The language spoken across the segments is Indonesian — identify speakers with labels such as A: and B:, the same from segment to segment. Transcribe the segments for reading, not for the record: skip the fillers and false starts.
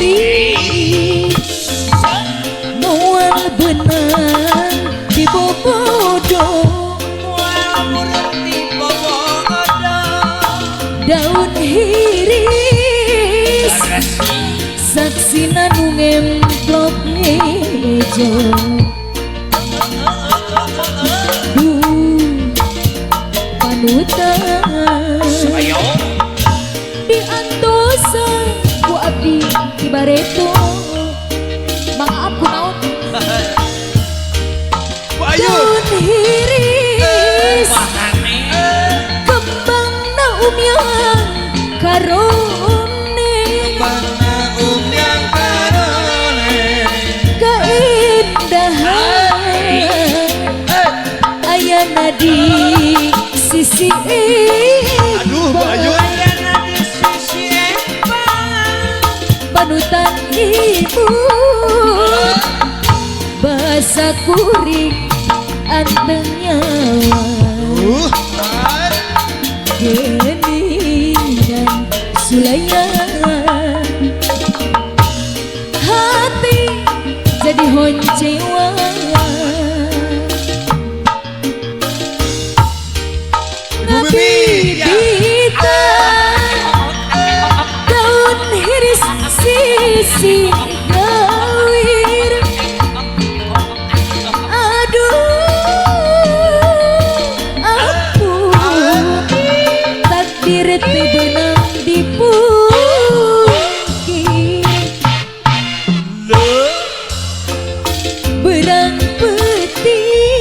A: iris mual benang di bobodo daun iris saksina nu ngemplok ngejo panutan diantosa ku abdi di bareto maaf ku naon daun iris kembang na umyang karone keindahan ayana di sisi panutan ibu bahasa kuring antengnya geningan sulayan hati jadi honcewa ngabibita daun iris sisi gawir takdir teu beunang dipungkir berang peuting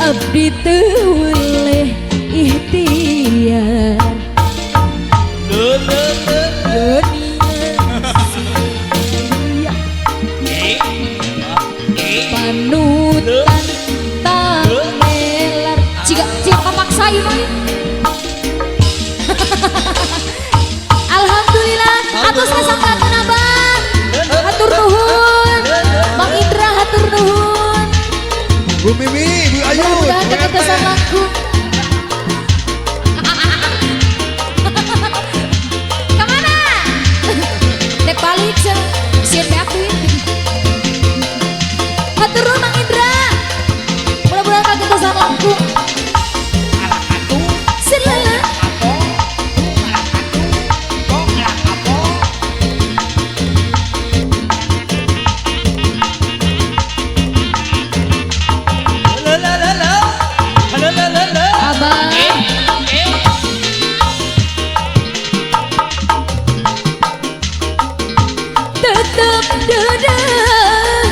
A: abdi teu weleh ikhtiar panutan tak melar ciga papaksa ieu mah alhamdulillah atus kesempatan abang hatur nuhun Bang Indra hatur nuhun
B: Bu Mimi Bu Ayu
A: mudah-mudahan ketetesan laku kemana dek balik siap beakuin hatur nuhun Bang Indra mudah-mudahan ketetesan laku silala tetep dedah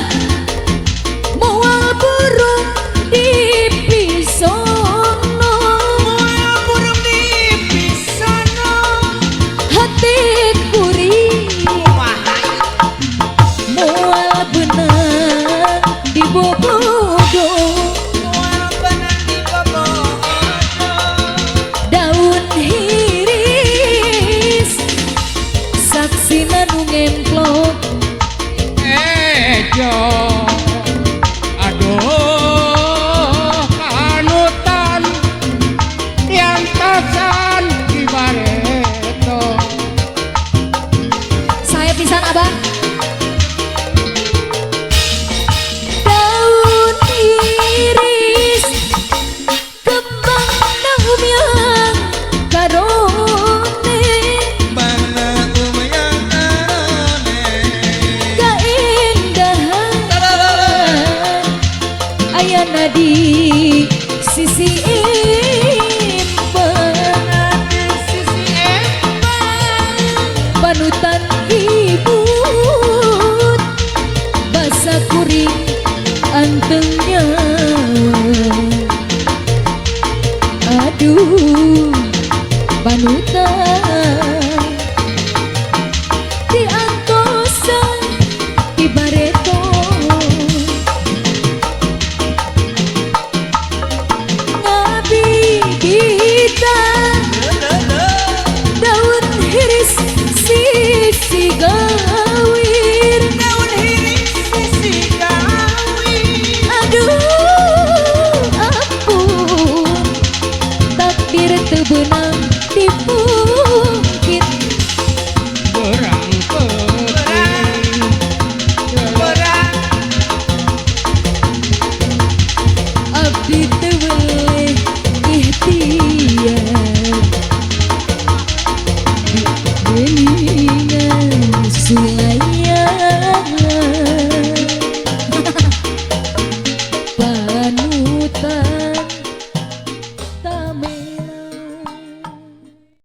A: moal burung di pisono hati kuring moal benang di bobodo daun iris saksina nu ngemplok
C: aduh kanutan yang tasan di bareto
A: saya pisan abang daun iris kembang na umyang karone keindahan ayana di sisi empang panutan ibu basa kuring antengnya aduh panutan diantosa di bareto ngabibita daun iris sisi diteweleh ikhtiar Geningan sungai